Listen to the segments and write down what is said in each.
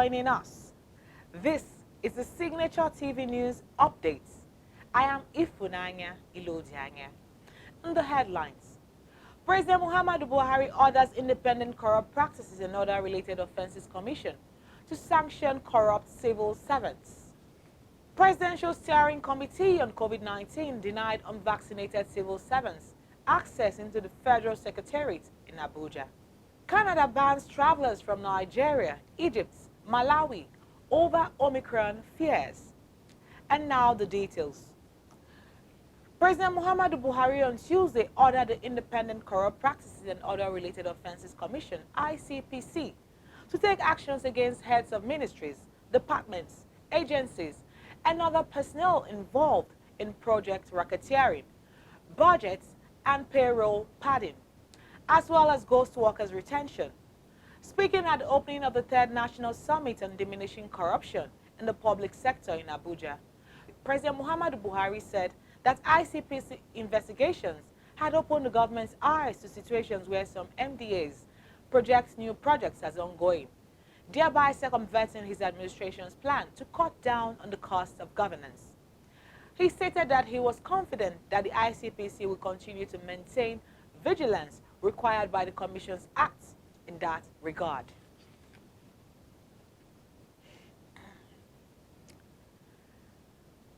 joining us. This is the Signature TV News Update. I am Ifunanya Ilodianya. In the headlines, President Muhammadu Buhari orders Independent Corrupt Practices and Other Related Offences Commission to sanction corrupt civil servants. Presidential Steering Committee on COVID-19 denied unvaccinated civil servants access into the Federal Secretariat in Abuja. Canada bans travelers from Nigeria, Egypt, Malawi over Omicron fears. And now the details. President Muhammadu Buhari on Tuesday ordered the Independent Corrupt Practices and Other Related Offences Commission, ICPC, to take actions against heads of ministries, departments, agencies, and other personnel involved in project racketeering, budgets, and payroll padding, as well as ghost workers retention. Speaking at the opening of the Third National Summit on Diminishing Corruption in the Public Sector in Abuja, President Muhammadu Buhari said that ICPC investigations had opened the government's eyes to situations where some MDAs project new projects as ongoing, thereby circumventing his administration's plan to cut down on the cost of governance. He stated that he was confident that the ICPC will continue to maintain vigilance required by the Commission's Act in that regard.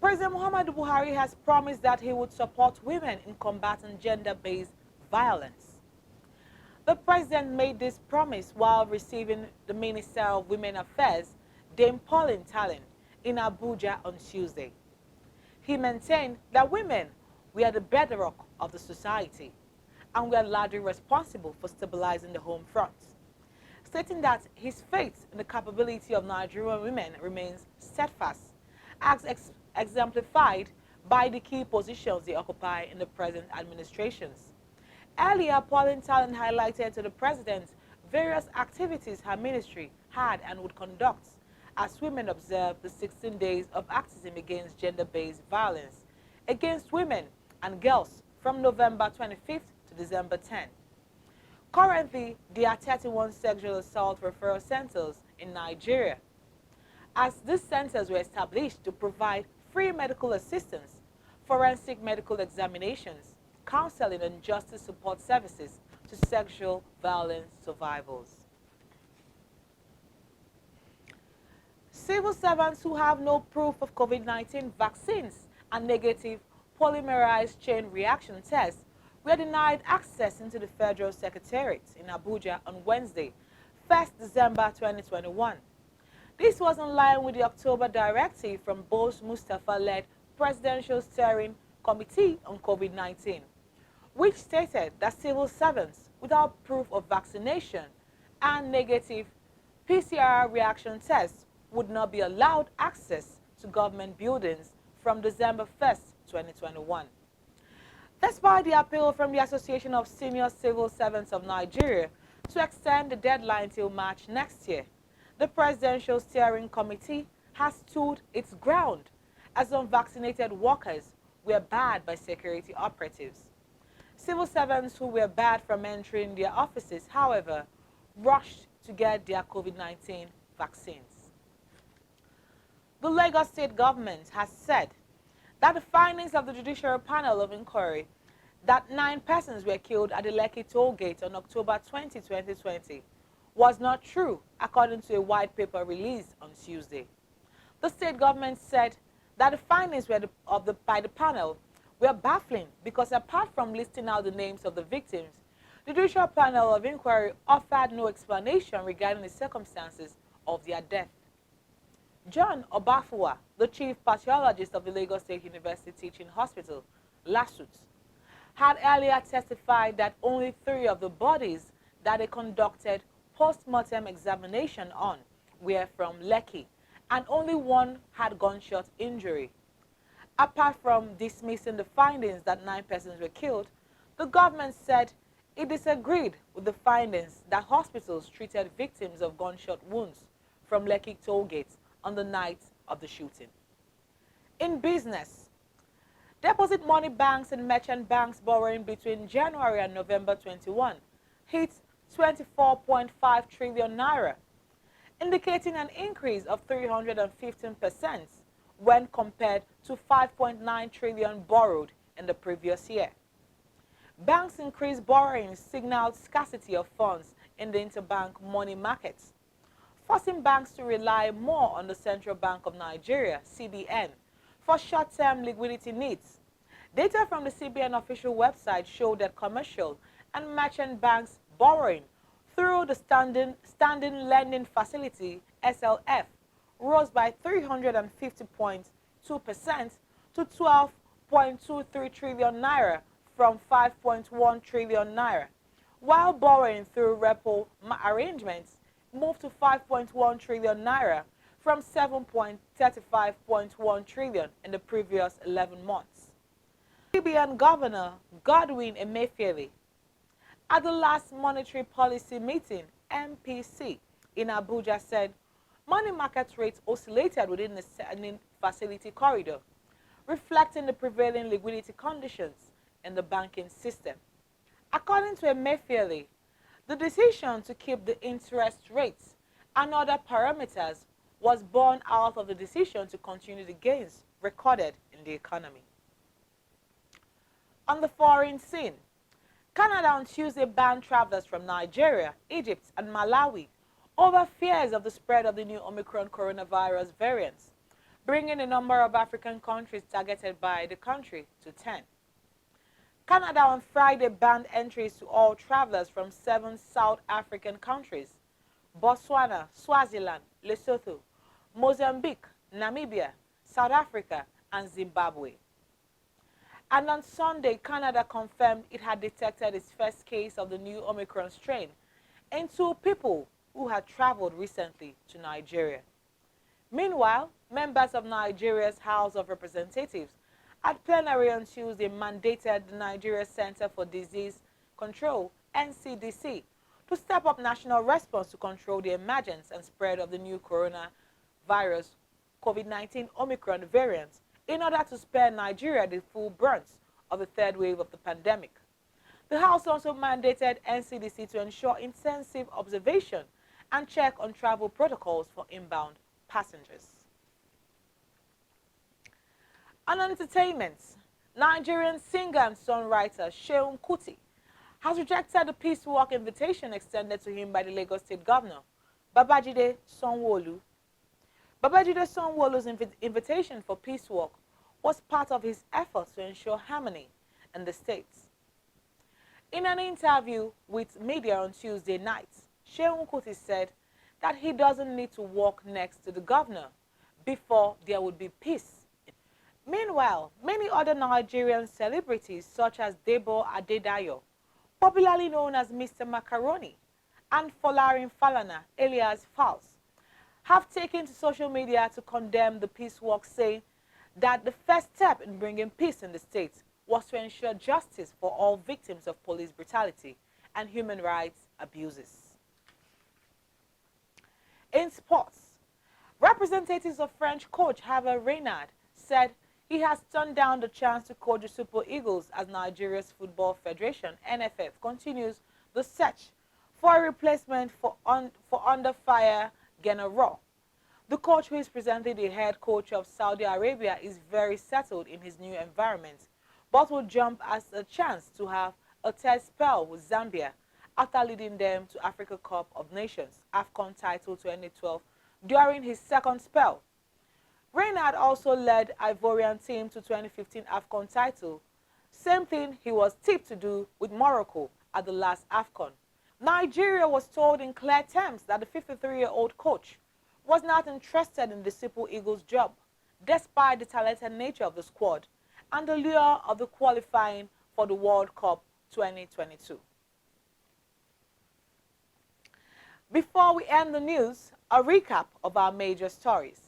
President Muhammadu Buhari has promised that he would support women in combating gender-based violence. The president made this promise while receiving the Minister of Women Affairs, Dame Pauline Tallen, in Abuja on Tuesday. He maintained that women were the bedrock of the society and were largely responsible for stabilizing the home front, stating that his faith in the capability of Nigerian women remains steadfast, as exemplified by the key positions they occupy in the present administrations. Earlier, Pauline Tallen highlighted to the president various activities her ministry had and would conduct as women observe the 16 days of activism against gender-based violence against women and girls from November 25th to December 10. Currently, there are 31 sexual assault referral centers in Nigeria, as these centers were established to provide free medical assistance, forensic medical examinations, counseling, and justice support services to sexual violence survivors. Civil servants who have no proof of COVID-19 vaccines and negative polymerase chain reaction tests were denied access into the Federal Secretariat in Abuja on Wednesday, 1st December 2021. This was in line with the October directive from Bose Mustafa-led Presidential Steering Committee on COVID-19, which stated that civil servants without proof of vaccination and negative PCR reaction tests would not be allowed access to government buildings from December 1st, 2021. Despite the appeal from the Association of Senior Civil Servants of Nigeria to extend the deadline till March next year, the Presidential Steering Committee has stood its ground as unvaccinated workers were barred by security operatives. Civil servants who were barred from entering their offices, however, rushed to get their COVID-19 vaccines. The Lagos State government has said that the findings of the Judicial Panel of Inquiry that 9 persons were killed at the Lekki toll gate on October 20, 2020 was not true, according to a white paper released on Tuesday. The state government said that the findings by the panel were baffling because apart from listing out the names of the victims, the Judicial Panel of Inquiry offered no explanation regarding the circumstances of their death. John Obafua, the chief pathologist of the Lagos State University Teaching Hospital, LASUT, had earlier testified that only 3 of the bodies that they conducted post-mortem examination on were from Lekki, and only 1 had gunshot injury. Apart from dismissing the findings that 9 persons were killed, the government said it disagreed with the findings that hospitals treated victims of gunshot wounds from Lekki toll gates on the night of the shooting. In business, deposit money banks and merchant banks borrowing between January and November 21 hit 24.5 trillion naira, indicating an increase of 315% when compared to 5.9 trillion borrowed in the previous year. Banks' increased borrowing signaled scarcity of funds in the interbank money markets, forcing banks to rely more on the Central Bank of Nigeria, CBN, for short-term liquidity needs. Data from the CBN official website showed that commercial and merchant banks' borrowing through the standing lending facility, SLF, rose by 350.2% to 12.23 trillion naira from 5.1 trillion naira, while borrowing through repo arrangements moved to 5.1 trillion naira from 7.35.1 trillion in the previous 11 months. CBN Governor Godwin Emefiele, at the last Monetary Policy Meeting, MPC, in Abuja said money market rates oscillated within the standing facility corridor, reflecting the prevailing liquidity conditions in the banking system. According to Emefiele, the decision to keep the interest rates and other parameters was born out of the decision to continue the gains recorded in the economy. On the foreign scene, Canada on Tuesday banned travelers from Nigeria, Egypt, and Malawi over fears of the spread of the new Omicron coronavirus variants, bringing the number of African countries targeted by the country to 10. Canada on Friday banned entries to all travelers from 7 South African countries: Botswana, Swaziland, Lesotho, Mozambique, Namibia, South Africa, and Zimbabwe. And on Sunday, Canada confirmed it had detected its first case of the new Omicron strain in 2 people who had traveled recently to Nigeria. Meanwhile, members of Nigeria's House of Representatives at plenary on Tuesday mandated the Nigeria Center for Disease Control, NCDC, to step up national response to control the emergence and spread of the new coronavirus COVID-19 Omicron variant in order to spare Nigeria the full brunt of the third wave of the pandemic. The House also mandated NCDC to ensure intensive observation and check on travel protocols for inbound passengers. On entertainment, Nigerian singer and songwriter Seun Kuti has rejected the peace walk invitation extended to him by the Lagos State Governor, Babajide Sanwo-Olu. Babajide Sanwo-Olu's invitation for peace walk was part of his efforts to ensure harmony in the states. In an interview with media on Tuesday night, Seun Kuti said that he doesn't need to walk next to the governor before there would be peace. Meanwhile, many other Nigerian celebrities such as Debo Adedayo, popularly known as Mr. Macaroni, and Folarin Falana, alias Falz, have taken to social media to condemn the peace walk, saying that the first step in bringing peace in the state was to ensure justice for all victims of police brutality and human rights abuses. In sports, representatives of French coach Hervé Renard said he has turned down the chance to coach the Super Eagles as Nigeria's Football Federation, NFF, continues the search for a replacement for under fire Gennaro. The coach, who is presently the head coach of Saudi Arabia, is very settled in his new environment, but will jump at a chance to have a third spell with Zambia after leading them to Africa Cup of Nations, AFCON title 2012, during his second spell. Renard also led Ivorian team to 2015 AFCON title, same thing he was tipped to do with Morocco at the last AFCON. Nigeria was told in clear terms that the 53-year-old coach was not interested in the Super Eagles job, despite the talented nature of the squad and the lure of the qualifying for the World Cup 2022. Before we end the news, a recap of our major stories.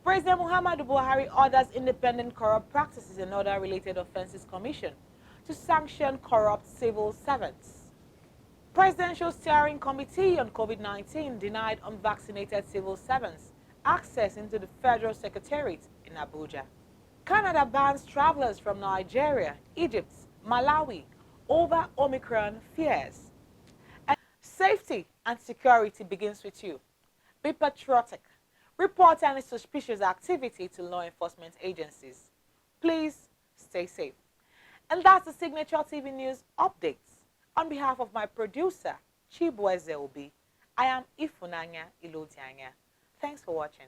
President Muhammadu Buhari orders Independent Corrupt Practices and Other Related Offences Commission to sanction corrupt civil servants. Presidential Steering Committee on COVID-19 denied unvaccinated civil servants access into the Federal Secretariat in Abuja. Canada bans travelers from Nigeria, Egypt, Malawi over Omicron fears. And safety and security begins with you. Be patriotic. Report any suspicious activity to law enforcement agencies. Please stay safe. And that's the Signature TV News Updates. On behalf of my producer, Chibueze Obi, I am Ifunanya Ilotianya. Thanks for watching.